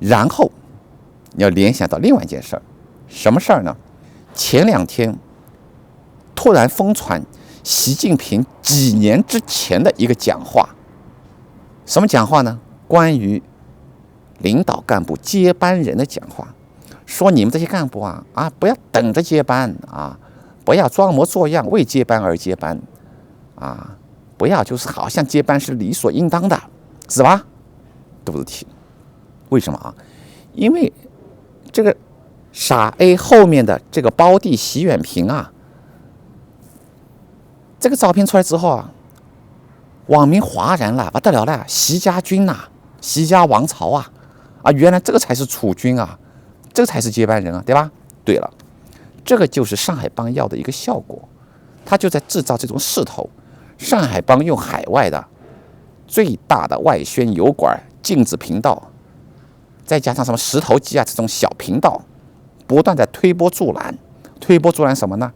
然后你要联想到另外一件事儿，什么事儿呢？前2天突然疯传习近平几年之前的一个讲话，什么讲话呢？关于领导干部接班人的讲话，说你们这些干部不要等着接班不要装模作样为接班而接班不要就是好像接班是理所应当的，是吧？肚子题。为什么因为这个傻 A 后面的这个胞弟习远平这个照片出来之后网民哗然了，不得了了，习家军习家王朝原来这个才是储君这个才是接班人对吧？对了，这个就是上海帮要的一个效果，他就在制造这种势头。上海帮用海外的最大的外宣油管、镜子频道，再加上什么石头记这种小频道，不断在推波助澜。推波助澜什么呢？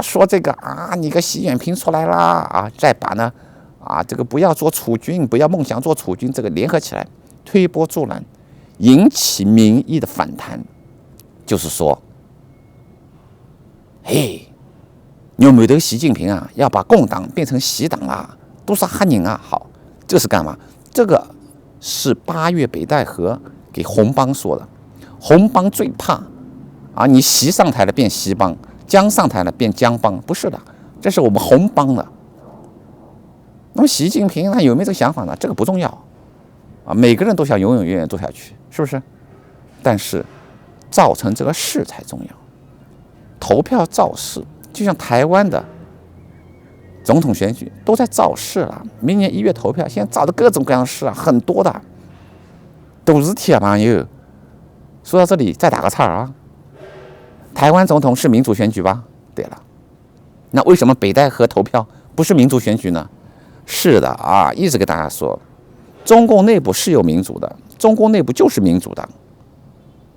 说这个你个习近平出来啦再把呢这个不要做储君，不要梦想做储君，这个联合起来推波助澜，引起民意的反弹。就是说，有没有习近平要把共党变成习党都是黑人好，这是干嘛？这个是8月北戴河给红帮说的。红帮最怕你习上台了变习帮，江上台了变江帮，不是的，这是我们红帮的。那么习近平有没有这个想法呢？这个不重要每个人都想永永远远做下去，是不是？但是造成这个事才重要。投票造势，就像台湾的总统选举都在造势了，明年1月投票，现在造的各种各样的事很多的，都是铁朋友。说到这里，再打个岔台湾总统是民主选举吧？对了，那为什么北戴河投票不是民主选举呢？是的一直给大家说，中共内部是有民主的，中共内部就是民主的，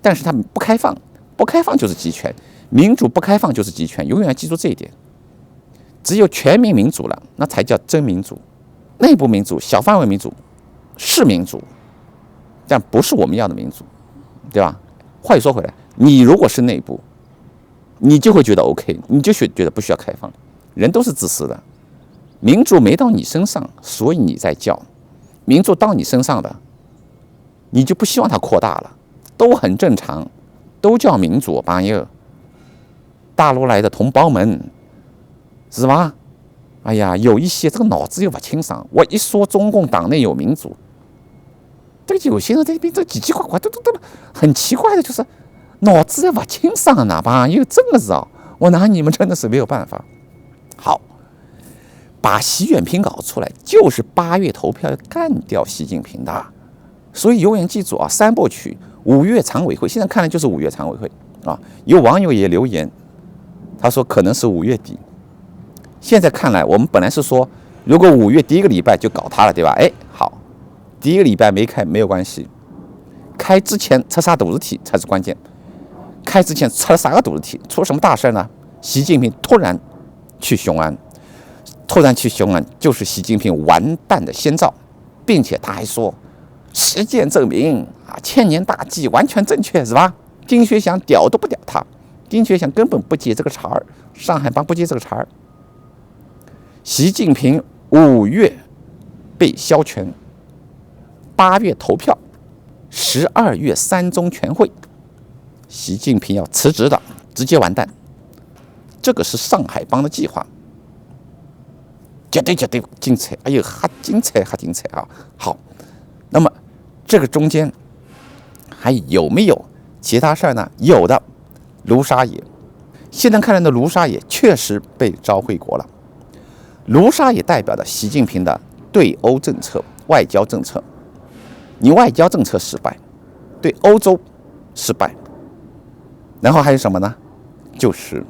但是他们不开放，不开放就是集权，民主不开放就是集权，永远要记住这一点。只有全民民主了，那才叫真民主。内部民主、小范围民主是民主，但不是我们要的民主，对吧？话又说回来，你如果是内部，你就会觉得 OK， 你就觉得不需要开放。人都是自私的，民主没到你身上，所以你在叫；民主到你身上的，你就不希望它扩大了，都很正常，都叫民主。朋友，大陆来的同胞们，是吧？有一些这个脑子又不清爽。我一说中共党内有民主，这个有些人在这边这奇奇怪怪，都很奇怪的，就是脑子也不清爽呢，朋友，真的是我拿你们真的是没有办法。好，把习远平搞出来，就是8月投票要干掉习近平的。所以永远记住3部曲，5月常委会，现在看来就是5月常委会有网友也留言，他说可能是5月底。现在看来，我们本来是说，如果5月第一个礼拜就搞他了，对吧？好，第一个礼拜没开没有关系，开之前出啥肚子题才是关键。开之前出了啥个肚子题？出了什么大事呢？习近平突然去雄安，就是习近平完蛋的先兆，并且他还说，实践证明千年大计完全正确，是吧？丁薛祥屌都不屌他，丁薛祥根本不接这个茬儿，上海帮不接这个茬儿。习近平5月被削权，8月投票，12月3中全会，习近平要辞职的，直接完蛋。这个是上海帮的计划，绝对精彩！还精彩好，那么这个中间还有没有其他事儿呢？有的，卢沙野，现在看来的卢沙野确实被召回国了。卢沙野代表的习近平的对欧政策、外交政策，你外交政策失败，对欧洲失败，然后还有什么呢？就是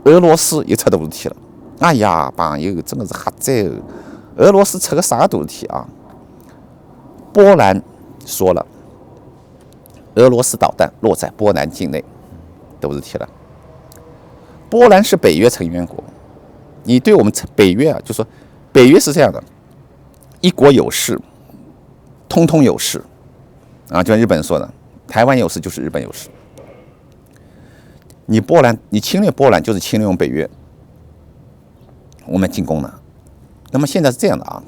俄罗斯也出肚子题了。朋友真的是瞎在俄罗斯出个啥肚子题波兰说了，俄罗斯导弹落在波兰境内，肚子题了。波兰是北约成员国。你对我们北约就说北约是这样的，一国有事，通通有事就像日本说的，台湾有事就是日本有事。你侵略波兰就是侵略北约，我们进攻了。那么现在是这样的啊，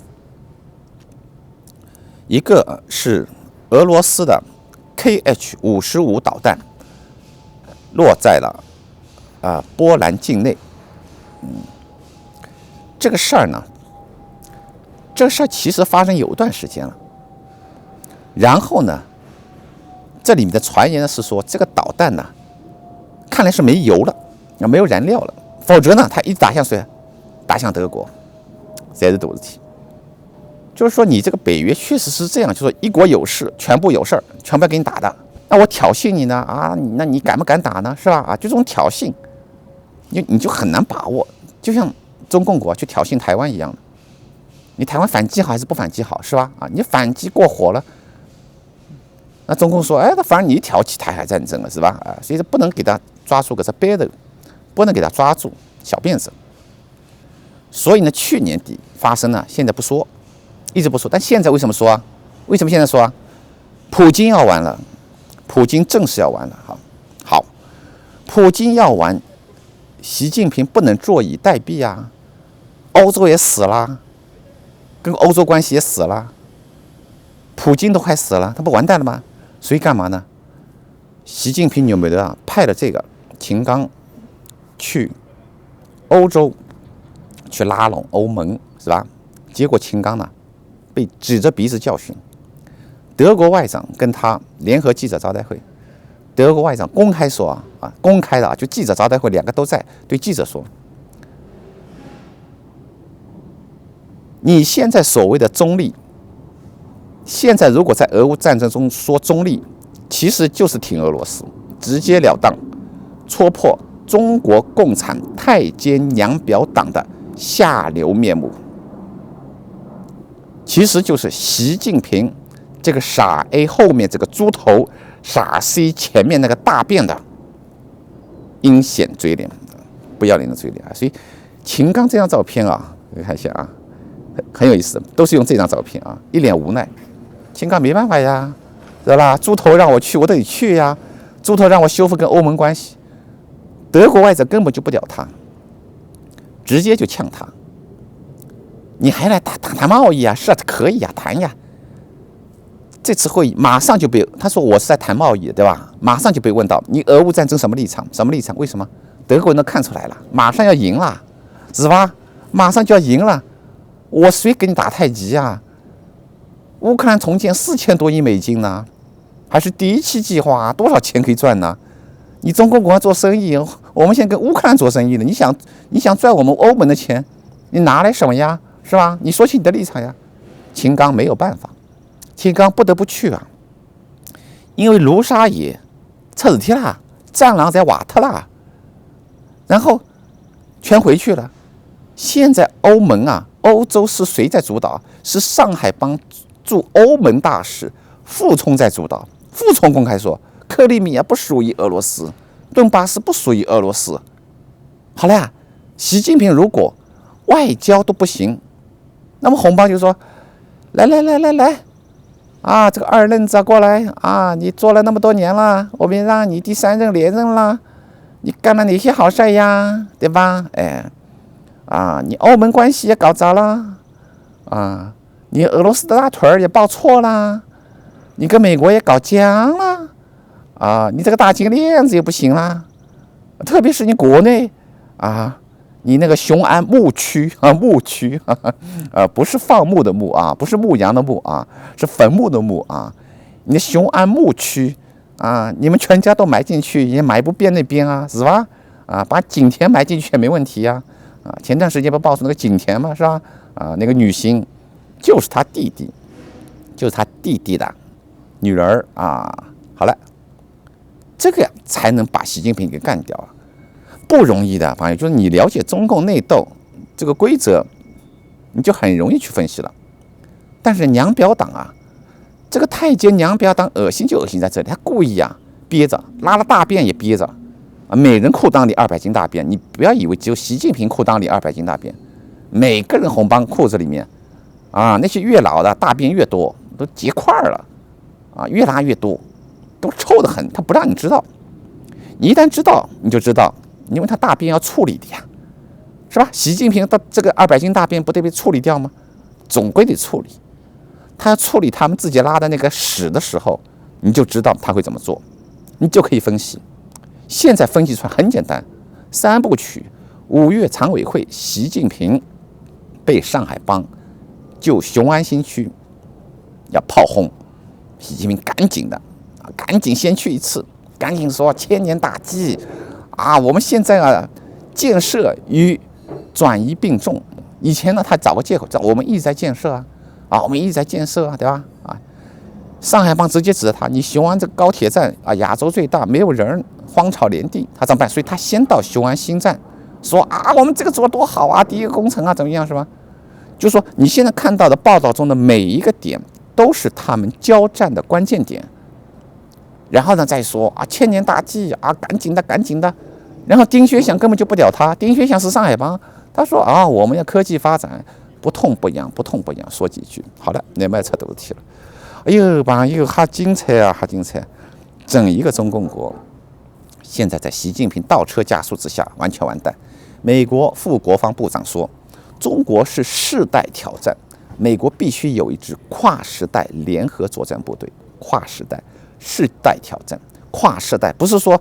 一个是俄罗斯的 KH-55导弹落在了波兰境内。这个事儿呢，其实发生有一段时间了。然后呢，这里面的传言呢是说，这个导弹呢，看来是没油了，没有燃料了，否则呢，它一打向谁？打向德国，这是大事体。就是说，你这个北约确实是这样，就是说一国有事，全部有事儿，全部要给你打的。那我挑衅你呢？那你敢不敢打呢？是吧？就这种挑衅，你就很难把握，就像中共国去挑衅台湾一样的。你台湾反击好还是不反击好，是吧？你反击过火了，那中共说，那反正你挑起台海战争了，是吧？所以不能给他抓住个这憋的，不能给他抓住小辫子。所以呢，去年底发生了，现在不说，一直不说。但现在为什么说啊？为什么现在说啊？普京要完了，普京正式要完了。好，普京要完，习近平不能坐以待毙啊！欧洲也死了，跟欧洲关系也死了，普京都快死了，他不完蛋了吗？所以干嘛呢？习近平纽梅德派了这个秦刚去欧洲去拉拢欧盟，是吧？结果秦刚呢被指着鼻子教训。德国外长跟他联合记者招待会，德国外长公开说公开的就记者招待会两个都在，对记者说：“你现在所谓的中立，现在如果在俄乌战争中说中立，其实就是挺俄罗斯，直截了当戳破中国共产太监娘婊党的下流面目，其实就是习近平这个傻 A 后面这个猪头，傻 C 前面那个大便的阴险嘴脸，不要脸的嘴脸啊！所以秦刚这张照片你看一下很有意思，都是用这张照片一脸无奈。秦刚没办法呀，知道吧？猪头让我去，我得去呀。猪头让我修复跟欧盟关系，德国外长根本就不屌他，直接就呛他。你还来谈贸易啊？是可以谈呀。这次会议马上就被他说我是在谈贸易，对吧？马上就被问到你俄乌战争什么立场？什么立场？为什么？德国人都看出来了，马上要赢了，是吧？马上就要赢了，我谁给你打太极啊？乌克兰重建4000多亿美金呢，还是第一期计划多少钱可以赚呢？你中国国要做生意，我们现在跟乌克兰做生意了，你想赚我们欧盟的钱，你拿来什么呀？是吧？你说起你的立场呀。秦刚没有办法。秦刚不得不去因为卢沙野出事体啦，战狼在瓦特啦，然后全回去了。现在欧盟欧洲是谁在主导？是上海帮驻欧盟大使傅聪在主导。傅聪公开说，克里米亚不属于俄罗斯，顿巴斯不属于俄罗斯。好了呀，习近平如果外交都不行，那么红帮就说，来。这个二愣子过来你做了那么多年了，我们让你第3任连任了，你干了哪些好事呀？对吧？你欧盟关系也搞砸了你俄罗斯的大腿也抱错了，你跟美国也搞僵了你这个大金链子也不行了，特别是你国内你那个雄安牧区不是放牧的牧不是牧羊的牧是坟墓的墓你的雄安牧区你们全家都埋进去也埋不遍那边是吧？把景甜埋进去也没问题前段时间不爆出那个景甜嘛，是吧？那个女星就是他弟弟的女儿好了，这个才能把习近平给干掉不容易的朋友，就是你了解中共内斗这个规则，你就很容易去分析了。但是娘婊党这个太监娘婊党恶心就恶心在这里，他故意憋着，拉了大便也憋着每人裤裆里200斤大便，你不要以为只有习近平裤裆里200斤大便，每个人红帮裤子里面那些越老的大便越多，都结块了越拉越多都臭得很，他不让你知道。你一旦知道，你就知道，因为他大便要处理的呀，是吧？习近平的这个200斤大便不得被处理掉吗？总归得处理。他要处理他们自己拉的那个屎的时候，你就知道他会怎么做，你就可以分析。现在分析出来很简单，3部曲，5月常委会，习近平被上海帮就雄安新区要炮轰，习近平赶紧先去一次，赶紧说千年大计啊！我们现在啊，建设与转移并重。以前呢，他找个借口，我们一直在建设啊，我们一直在建设啊，对吧？啊，上海帮直接指着他，你雄安这个高铁站啊，亚洲最大，没有人，荒草连地，他怎么办？所以他先到雄安新站，说啊，我们这个做多好啊，第一个工程啊，怎么样，是吧？就说你现在看到的报道中的每一个点，都是他们交战的关键点。然后呢，再说啊，千年大计啊，赶紧的。然后丁薛祥根本就不屌他，丁薛祥是上海帮，他说啊，我们要科技发展，不痛不痒，说几句，好了，那卖扯都提了。哎呦，朋友，好精彩啊，好精彩！整一个中共国，现在在习近平倒车加速之下，完全完蛋。美国副国防部长说，中国是世代挑战，美国必须有一支跨时代联合作战部队。跨时代。世代挑战，跨世代，不是说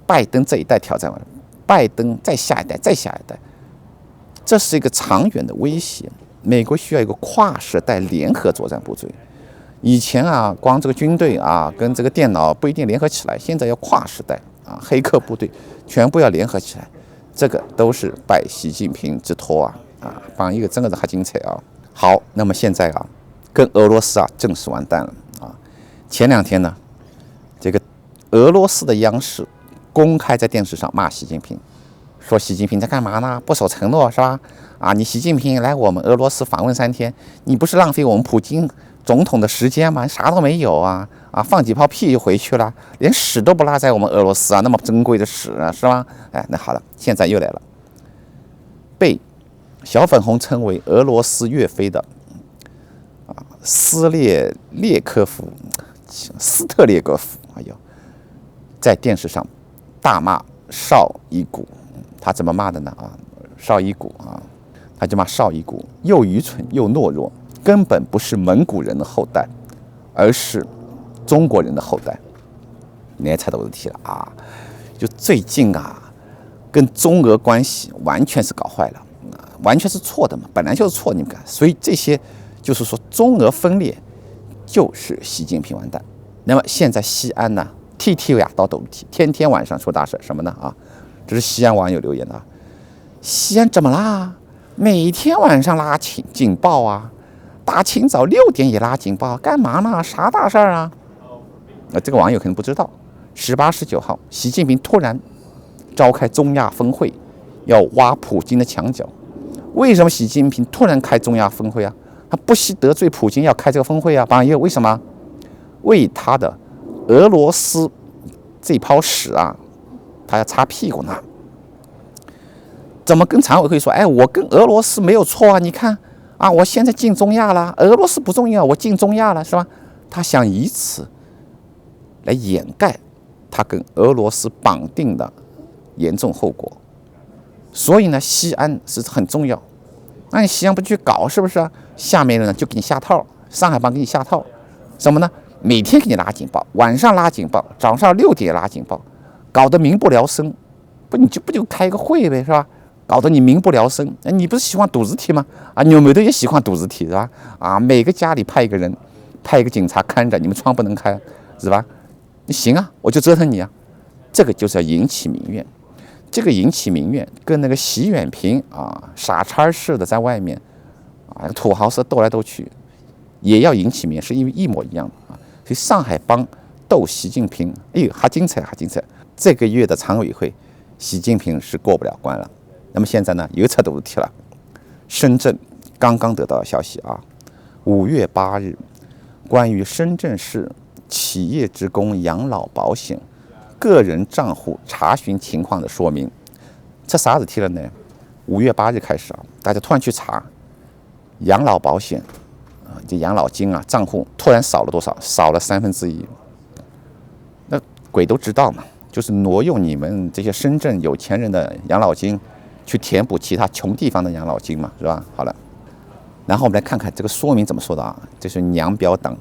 拜登这一代挑战完了，拜登再下一代，这是一个长远的威胁。美国需要一个跨时代联合作战部队。以前啊，光这个军队啊跟这个电脑不一定联合起来，现在要跨时代啊，黑客部队全部要联合起来，这个都是拜习近平之托啊，帮一个真的是很精彩啊。好，那么现在啊，跟俄罗斯啊正式完蛋了啊。前2天呢。这个俄罗斯的央视公开在电视上骂习近平，说习近平在干嘛呢？不守承诺是吧？啊，你习近平来我们俄罗斯访问3天，你不是浪费我们普京总统的时间吗？啥都没有啊！放几泡屁就回去了，连屎都不拉在我们俄罗斯啊，那么珍贵的屎啊，是吧？哎，那好了，现在又来了，被小粉红称为俄罗斯岳飞的斯特列戈夫。哎呦，在电视上大骂绍伊古，他怎么骂的呢？绍伊古他就骂绍伊古又愚蠢又懦弱，根本不是蒙古人的后代，而是中国人的后代。你也猜到我的题了啊！就最近跟中俄关系完全是搞坏了，完全是错的嘛，本来就是错，你们看，所以这些就是说中俄分裂就是习近平完蛋。那么现在西安呢，天天呀到斗体，天天晚上出大事，什么呢？这是西安网友留言的。西安怎么啦？每天晚上拉警报啊，大清早6点也拉警报，干嘛呢？啥大事啊？这个网友可能不知道，18、19号，习近平突然召开中亚峰会，要挖普京的墙角。为什么习近平突然开中亚峰会啊？他不惜得罪普京要开这个峰会啊？朋友，为什么？为他的俄罗斯这泡屎他要擦屁股呢？怎么跟常委会说？哎，我跟俄罗斯没有错啊！你看我现在进中亚了，俄罗斯不重要，我进中亚了，是吧？他想以此来掩盖他跟俄罗斯绑定的严重后果。所以呢，西安是很重要。那你西安不去搞，是不是？下面的呢就给你下套，上海帮给你下套，什么呢？每天给你拉警报，晚上拉警报，早上6点拉警报，搞得民不聊生。你就开个会呗，是吧？搞得你民不聊生。你不是喜欢堵字体吗？纽梅的也喜欢堵字体，是吧？每个家里派一个人，派一个警察看着，你们窗不能开，是吧？你行我就折腾你这个就是要引起民怨。这个引起民怨，跟那个习远平傻叉似的在外面土豪式斗来斗去，也要引起民怨，是因为一模一样的所以上海帮斗习近平，哎呦，还精彩。这个月的常委会，习近平是过不了关了。那么现在呢，又扯犊子题了。深圳刚刚得到消息5月8日，关于深圳市企业职工养老保险个人账户查询情况的说明。这啥子题了呢？5月8日开始大家突然去查养老保险这养老金账户突然少了多少？少了1/3。鬼都知道嘛，就是挪用你们这些深圳有钱人的养老金，去填补其他穷地方的养老金嘛，是吧？好了，然后我们来看看这个说明怎么说的啊？这是娘婊党，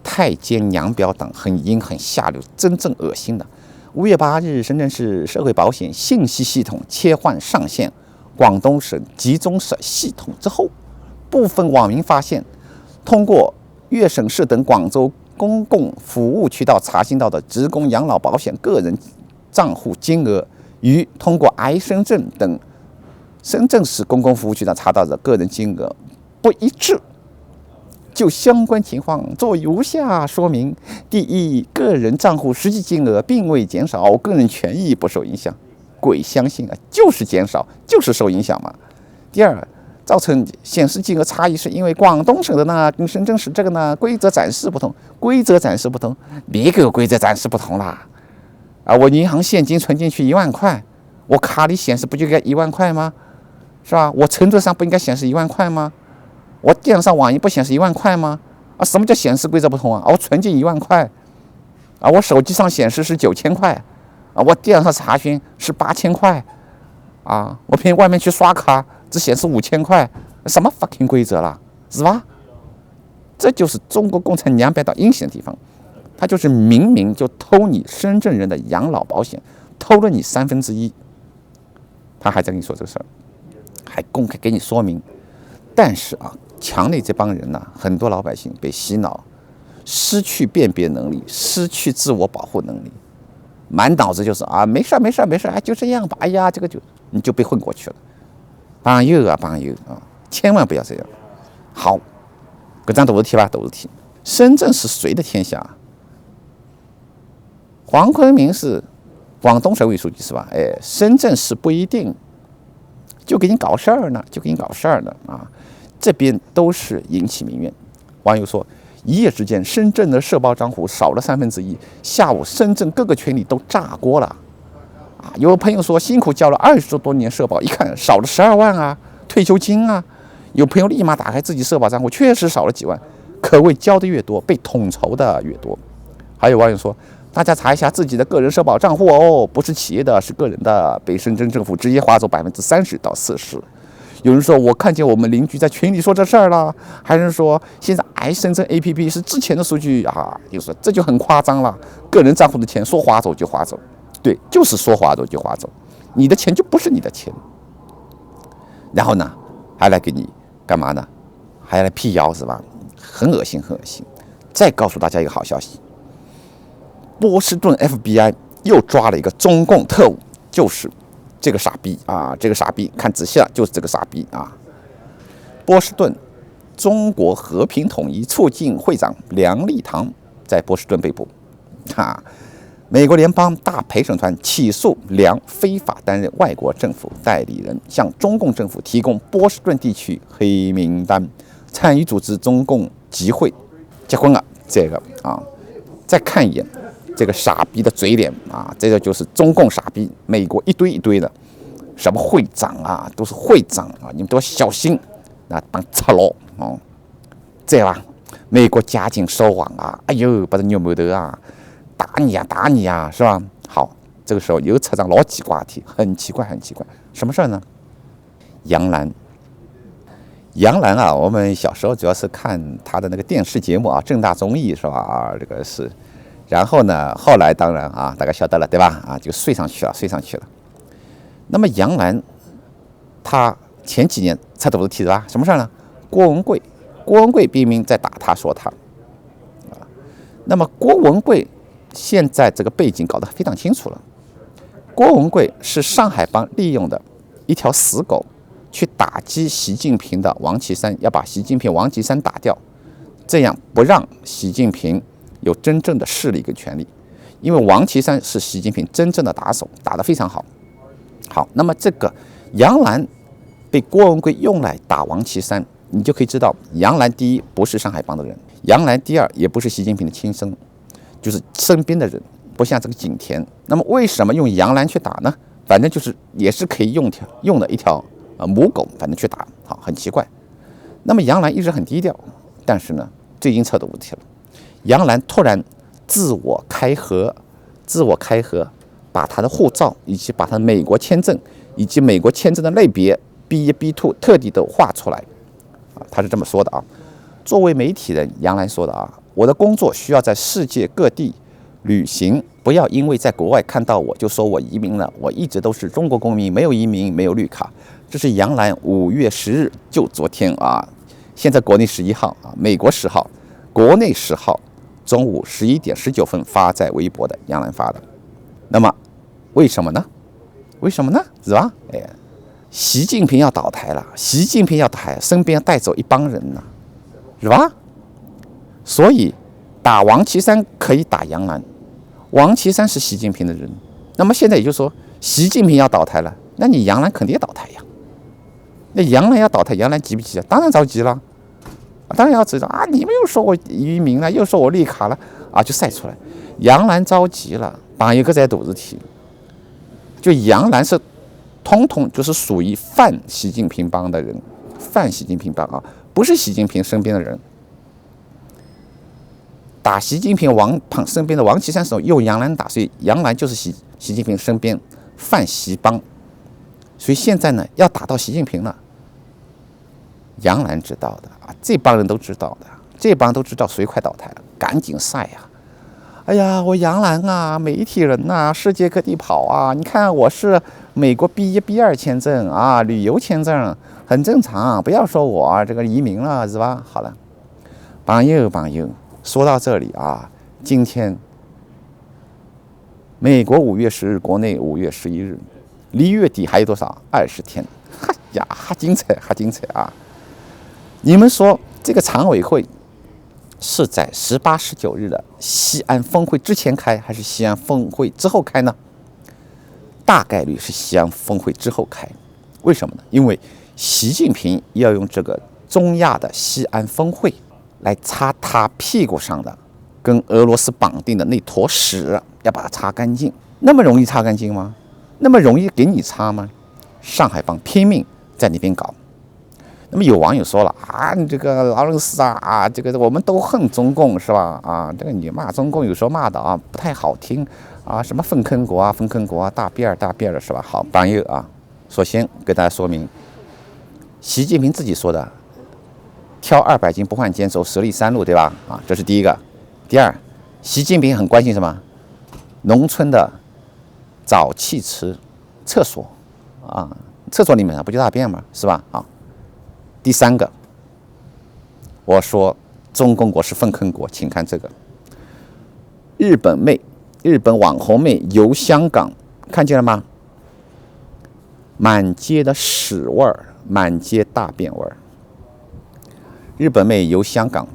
太监娘婊党，很阴很下流，真正恶心的。5月8日，深圳市社会保险信息系统切换上线广东省集中社系统之后，部分网民发现，通过粤省市等广州公共服务渠道查询到的职工养老保险个人账户金额，与通过深圳等深圳市公共服务渠道查到的个人金额不一致。就相关情况做如下说明：第一，个人账户实际金额并未减少，个人权益不受影响。鬼相信啊，就是减少，就是受影响嘛。第二，造成显示金额差异是因为广东省的呢跟深圳市这个呢规则展示不同，别给我规则展示不同啦！啊，我银行现金存进去1万块，我卡里显示不就该1万块吗？是吧？我乘坐上不应该显示1万块吗？我电脑上网银不显示1万块吗？啊，什么叫显示规则不同啊？我存进1万块，啊，我手机上显示是9000块，啊，我电脑上查询是8000块，啊，我平时外面去刷卡只显示5000块，什么 fucking 规则啦，是吧？这就是中国共产娘婊党阴险的地方，他就是明明就偷你深圳人的养老保险，偷了你1/3，他还在跟你说这个事儿，还公开给你说明，但是啊。墙内这帮人呢，很多老百姓被洗脑，失去辨别能力，失去自我保护能力，满脑子就是啊，没事，哎，就这样吧，哎呀，这个你就被混过去了。朋友啊，千万不要这样。好，搿张都是题吧，都是题。深圳是谁的天下？黄坤明是广东省委书记是吧？哎，深圳市不一定，就给你搞事儿呢，啊。这边都是引起民怨。网友说，一夜之间，深圳的社保账户少了1/3，下午深圳各个群里都炸锅了。啊，有朋友说辛苦交了20多年社保，一看少了12万啊，退休金啊。有朋友立马打开自己社保账户，确实少了几万，可谓交的越多，被统筹的越多。还有网友说，大家查一下自己的个人社保账户哦，不是企业的，是个人的，被深圳政府直接划走30%到40%。有人说，我看见我们邻居在群里说这事儿了，还有人说现在深圳 APP 是之前的数据啊，就说这就很夸张了，个人账户的钱说划走就划走，对，就是说划走就划走，你的钱就不是你的钱。然后呢，还来给你干嘛呢？还来辟谣是吧？很恶心。再告诉大家一个好消息，波士顿 FBI 又抓了一个中共特务，就是这个傻逼啊！这个傻逼看仔细了，就是这个傻逼啊！波士顿中国和平统一促进会长梁立堂在波士顿被捕。美国联邦大陪审团起诉梁非法担任外国政府代理人，向中共政府提供波士顿地区黑名单，参与组织中共集会。结婚了，这个啊，再看一眼。这个傻逼的嘴脸啊，这个就是中共傻逼，美国一堆的，什么会长啊，都是会长啊，你们都要小心啊，当赤佬哦，这样吧，美国加紧收网啊，哎呦，把这牛没得啊，打你啊，是吧？好，这个时候又扯上老几瓜题，很奇怪，什么事儿呢？杨澜啊，我们小时候主要是看他的那个电视节目啊，正大综艺是吧？啊，这个是。然后呢，后来当然啊，大家晓得了对吧？啊，就睡上去了。那么杨澜，他前几年才都是提的吧？什么事呢？郭文贵明明在打他，说他啊。那么郭文贵现在这个背景搞得非常清楚了。郭文贵是上海帮利用的一条死狗，去打击习近平的王岐山，要把习近平、王岐山打掉，这样不让习近平有真正的势力跟权力，因为王岐山是习近平真正的打手，打得非常好。好，那么这个杨澜被郭文贵用来打王岐山，你就可以知道，杨澜第一不是上海帮的人，杨澜第二也不是习近平的亲生，就是身边的人，不像这个景甜。那么为什么用杨澜去打呢？反正就是也是可以用的一条母狗，反正去打，好，很奇怪。那么杨澜一直很低调，但是呢，最近扯的问题了。杨澜突然自我开合，自我开盒，把他的护照以及把他的美国签证以及美国签证的类别 B1、B2 特地都画出来啊，他是这么说的啊。作为媒体人，杨澜说的啊，我的工作需要在世界各地旅行，不要因为在国外看到我就说我移民了，我一直都是中国公民，没有移民，没有绿卡。这是杨澜5月10日，就昨天啊，现在国内11号啊，美国10号，国内10号中午11点19分发在微博的，杨澜发的。那么为什么呢？为什么呢？是吧？哎，习近平要倒台了，习近平要倒台，身边带走一帮人呢，是吧？所以打王岐山可以打杨澜，王岐山是习近平的人。那么现在也就是说，习近平要倒台了，那你杨澜肯定也倒台呀。那杨澜要倒台，杨澜急不急啊？当然着急了，当然要知道啊！你们又说我移民了，又说我绿卡了啊，就晒出来。杨澜着急了，帮一个在肚子提。就杨澜是统统就是属于泛习近平帮的人，泛习近平帮啊，不是习近平身边的人。打习近平身边的王岐山时候，用杨澜打，所以杨澜就是习近平身边泛习帮。所以现在呢，要打到习近平了，杨澜知道的啊，这帮人都知道的，这帮人都知道谁快倒台了，赶紧晒呀！哎呀，我杨澜啊，媒体人呐，世界各地跑啊，你看我是美国 B1、B2 签证啊，旅游签证很正常，不要说我这个移民了，是吧？好了，朋友，说到这里啊，今天美国5月10日，国内5月11日。离月底还有多少？20天，哎呀，还精彩啊！你们说这个常委会是在18、19日的西安峰会之前开，还是西安峰会之后开呢？大概率是西安峰会之后开。为什么呢？因为习近平要用这个中亚的西安峰会来擦他屁股上的跟俄罗斯绑定的那坨屎，要把它擦干净。那么容易擦干净吗？那么容易给你擦吗？上海帮拼命在那边搞。那么有网友说了啊，你这个劳伦斯啊，这个我们都恨中共是吧？啊，这个你骂中共有时候骂的啊不太好听啊，什么粪坑国啊，大辫儿的是吧？好，朋友啊，首先给大家说明，习近平自己说的，挑200斤不换肩，走10里3路，对吧？啊，这是第一个。第二，习近平很关心什么？农村的沼气池、厕所啊，厕所里面不就大便吗？是吧？啊，第三个，我说中共国是粪坑国，请看这个，日本网红妹游香港，看见了吗？满街的屎味儿，满街大便味儿。日本妹游香港，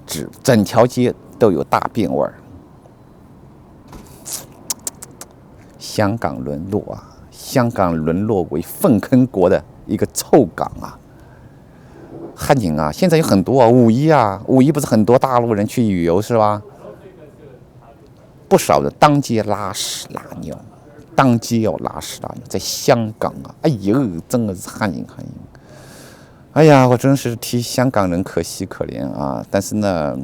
整条街都有大便味儿。香港沦落啊！香港沦落为粪坑国的一个臭港啊！汉宁啊，现在有很多啊，五一不是很多大陆人去旅游是吧？不少的当街拉屎拉尿，在香港啊！哎呦，真的是汉宁！哎呀，我真是替香港人可惜可怜啊！但是呢，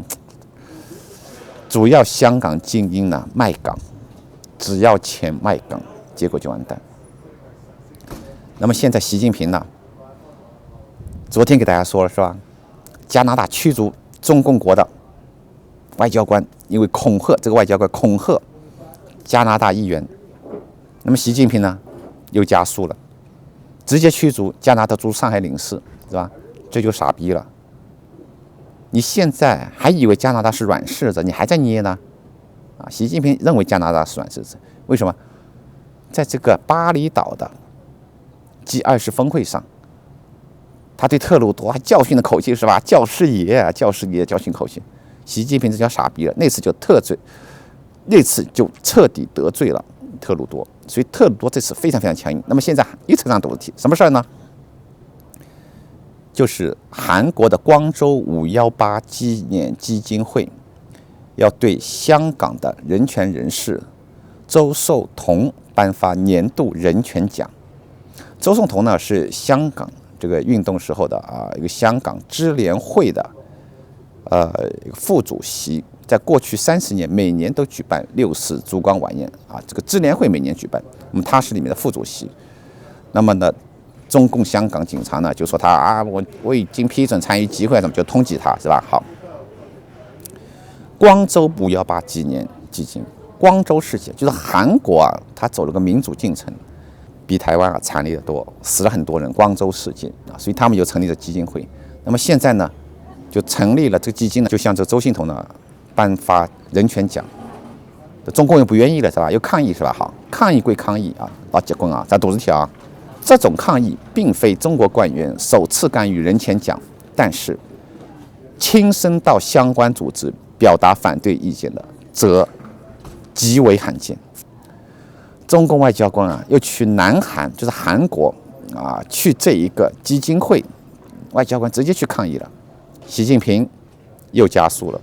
主要香港精英呢卖港。只要钱卖港，结果就完蛋。那么现在习近平呢？昨天给大家说了是吧？加拿大驱逐中共国的外交官，因为恐吓这个外交官恐吓加拿大议员。那么习近平呢，又加速了，直接驱逐加拿大驻上海领事，是吧？这就傻逼了。你现在还以为加拿大是软柿子，你还在捏呢？啊，习近平认为加拿大是软柿子，为什么？在这个巴厘岛的 G20 峰会上，他对特鲁多还教训的口气是吧？教师爷教训口气，习近平这叫傻逼了。那次就彻底得罪了特鲁多，所以特鲁多这次非常强硬。那么现在又扯上肚子题，什么事儿呢？就是韩国的光州518纪念基金会要对香港的人权人士周寿彤颁发年度人权奖。周寿彤呢是香港这个运动时候的一个香港支联会的副主席，在过去30年每年都举办60烛光晚宴啊，这个支联会每年举办，那么他是里面的副主席。那么呢，中共香港警察呢就说他啊，我已经批准参与集会，怎么就通缉他是吧？好，光州518纪念基金，光州事件就是韩国啊，他走了个民主进程，比台湾啊惨烈得多，死了很多人。光州事件啊，所以他们就成立了基金会。那么现在呢，就成立了这个基金呢，就向这周信彤呢颁发人权奖。中共又不愿意了是吧？又抗议是吧？好，抗议归抗议啊，老结棍啊，咱读字条啊。这种抗议并非中国官员首次干预人权奖，但是亲身到相关组织表达反对意见的，则极为罕见。中共外交官啊，又去南韩，就是韩国啊，去这一个基金会，外交官直接去抗议了。习近平又加速了，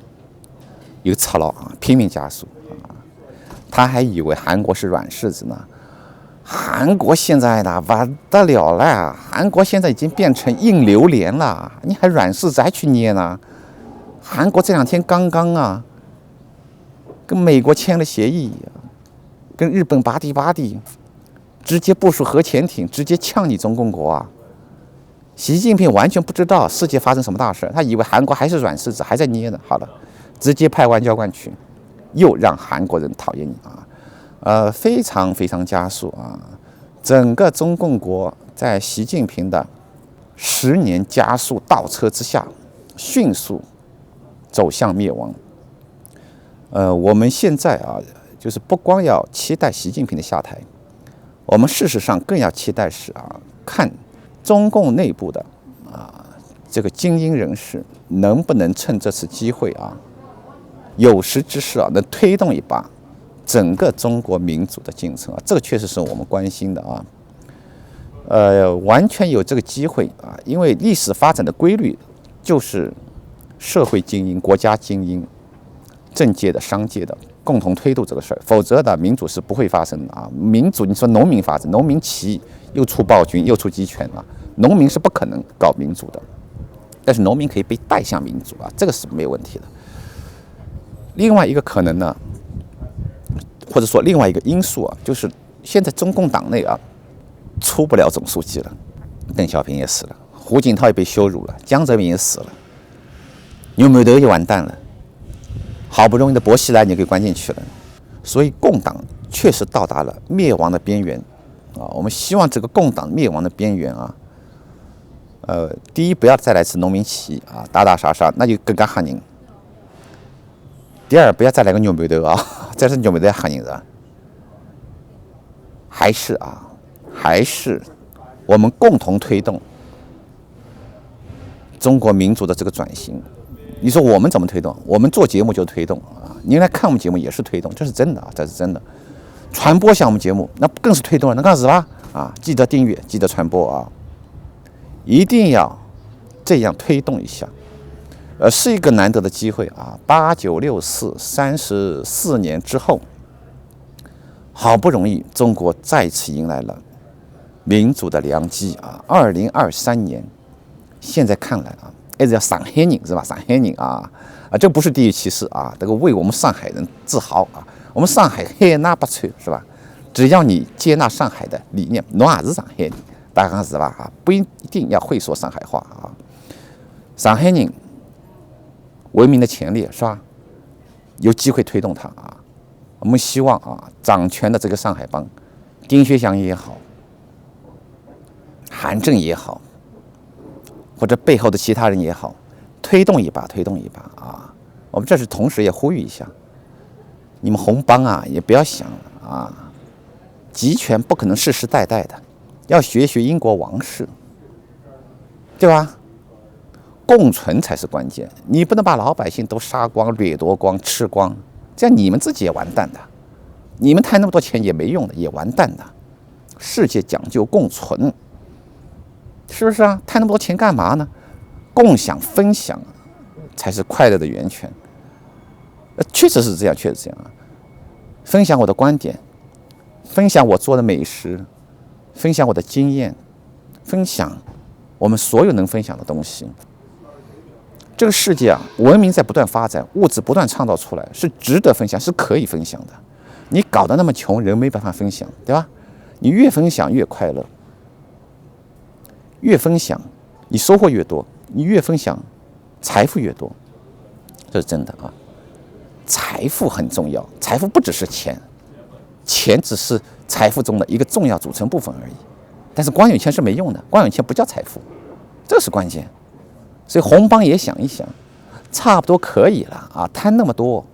又撤了啊，拼命加速啊！他还以为韩国是软柿子呢。韩国现在的不得了了，韩国现在已经变成硬榴莲了，你还软柿子还去捏呢？韩国这2天刚刚啊，跟美国签了协议，跟日本吧唧，直接部署核潜艇，直接呛你中共国啊！习近平完全不知道世界发生什么大事，他以为韩国还是软柿子，还在捏呢。好了，直接派外交官去，又让韩国人讨厌你啊！非常加速啊！整个中共国在习近平的10年加速倒车之下，迅速走向灭亡。我们现在啊，就是不光要期待习近平的下台，我们事实上更要期待是啊，看中共内部的这个精英人士能不能趁这次机会啊，有识之士啊，能推动一把整个中国民主的进程啊，这个确实是我们关心的啊。完全有这个机会啊，因为历史发展的规律就是社会精英、国家精英、政界的、商界的共同推动这个事儿，否则的民主是不会发生的啊。民主，你说农民发展，农民起义又出暴君又出集权啊，农民是不可能搞民主的，但是农民可以被带向民主啊，这个是没有问题的。另外一个可能呢，或者说另外一个因素啊，就是现在中共党内啊出不了总书记了，邓小平也死了，胡锦涛也被羞辱了，江泽民也死了，牛毛头也完蛋了，好不容易的薄熙来你给关进去了，所以共党确实到达了灭亡的边缘啊！我们希望这个共党灭亡的边缘啊，第一不要再来次农民起义啊，打打杀杀，那就更加吓人。第二，不要再来个牛毛头啊，再是牛毛头也吓人是吧？还是我们共同推动中国民主的这个转型。你说我们怎么推动？我们做节目就推动啊，您来看我们节目也是推动，这是真的啊，这是真的。传播项目节目那更是推动了，那干什么啊？记得订阅，记得传播啊，一定要这样推动一下。是一个难得的机会啊！896434年之后，好不容易中国再次迎来了民主的良机啊！2023年，现在看来啊，还是要上海人是吧？上海人啊，这不是地域歧视啊，这个为我们上海人自豪啊！我们上海海纳百川是吧？只要你接纳上海的理念，侬也是上海人，大家是吧？啊，不一定要会说上海话啊。上海人文明的前列是吧？有机会推动它啊！我们希望啊，掌权的这个上海帮，丁薛祥也好，韩正也好，或者背后的其他人也好，推动一把啊！我们这是同时也呼吁一下，你们红帮啊，也不要想啊，集权不可能世世代代的，要学学英国王室，对吧？共存才是关键，你不能把老百姓都杀光、掠夺光、吃光，这样你们自己也完蛋的，你们贪那么多钱也没用的，也完蛋的。世界讲究共存，是不是啊？贪那么多钱干嘛呢？共享、分享才是快乐的源泉。确实是这样，确实是这样啊。分享我的观点，分享我做的美食，分享我的经验，分享我们所有能分享的东西。这个世界啊，文明在不断发展，物质不断创造出来，是值得分享，是可以分享的。你搞得那么穷，人没办法分享，对吧？你越分享越快乐，越分享你收获越多，你越分享财富越多，这是真的啊。财富很重要，财富不只是钱，钱只是财富中的一个重要组成部分而已。但是光有钱是没用的，光有钱不叫财富，这是关键。所以红帮也想一想，差不多可以了啊，贪那么多，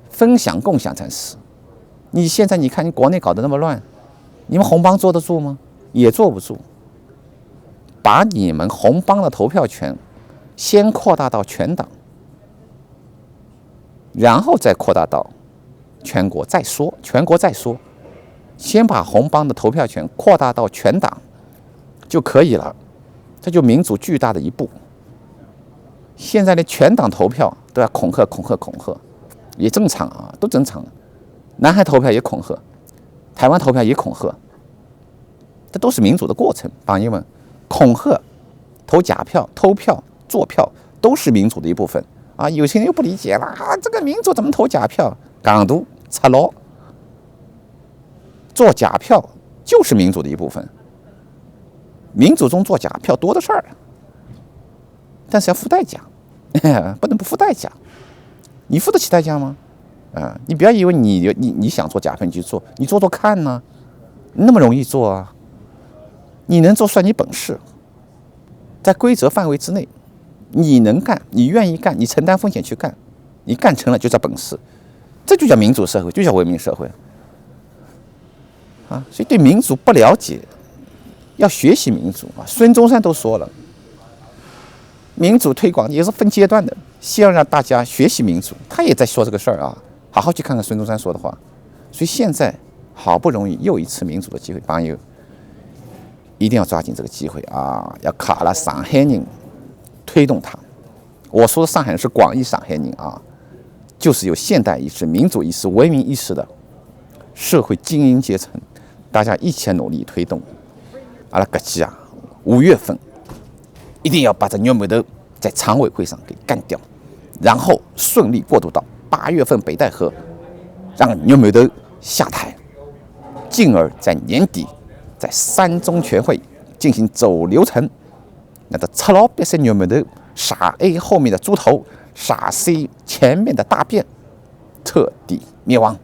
分享共享才是。你现在你看你国内搞得那么乱，你们红帮坐得住吗？也坐不住。把你们红帮的投票权先扩大到全党，然后再扩大到全国再说，先把红帮的投票权扩大到全党就可以了，这就民主巨大的一步。现在的全党投票都要恐吓，也正常啊，都正常。南海投票也恐吓，台湾投票也恐吓，这都是民主的过程，朋友们。恐吓、投假票、偷票、做票都是民主的一部分啊！有些人又不理解了啊，这个民主怎么投假票？港独、赤佬，做假票就是民主的一部分。民主中做假票多的事儿，但是要付代价，不能不付代价。你付得起代价吗？你不要以为你想做假票你就做，你做做看呢，那么容易做啊？你能做算你本事，在规则范围之内，你能干，你愿意干，你承担风险去干，你干成了就叫本事，这就叫民主社会，就叫文明社会啊！所以对民主不了解，要学习民主啊！孙中山都说了，民主推广也是分阶段的，先要让大家学习民主，他也在说这个事儿啊！好好去看看孙中山说的话。所以现在好不容易又一次民主的机会，朋友一定要抓紧这个机会啊！要卡了上海人推动它。我说的上海人是广义上海人啊，就是有现代意识、民主意识、文明意识的社会精英阶层，大家一起努力推动。阿拉搿期啊，5月份一定要把这肉馒头在常委会上给干掉，然后顺利过渡到8月份北戴河，让肉馒头下台，进而在年底在3中全会进行走流程，那个赤佬别塞肉馒头，傻 A 后面的猪头，傻 C 前面的大便，彻底灭亡。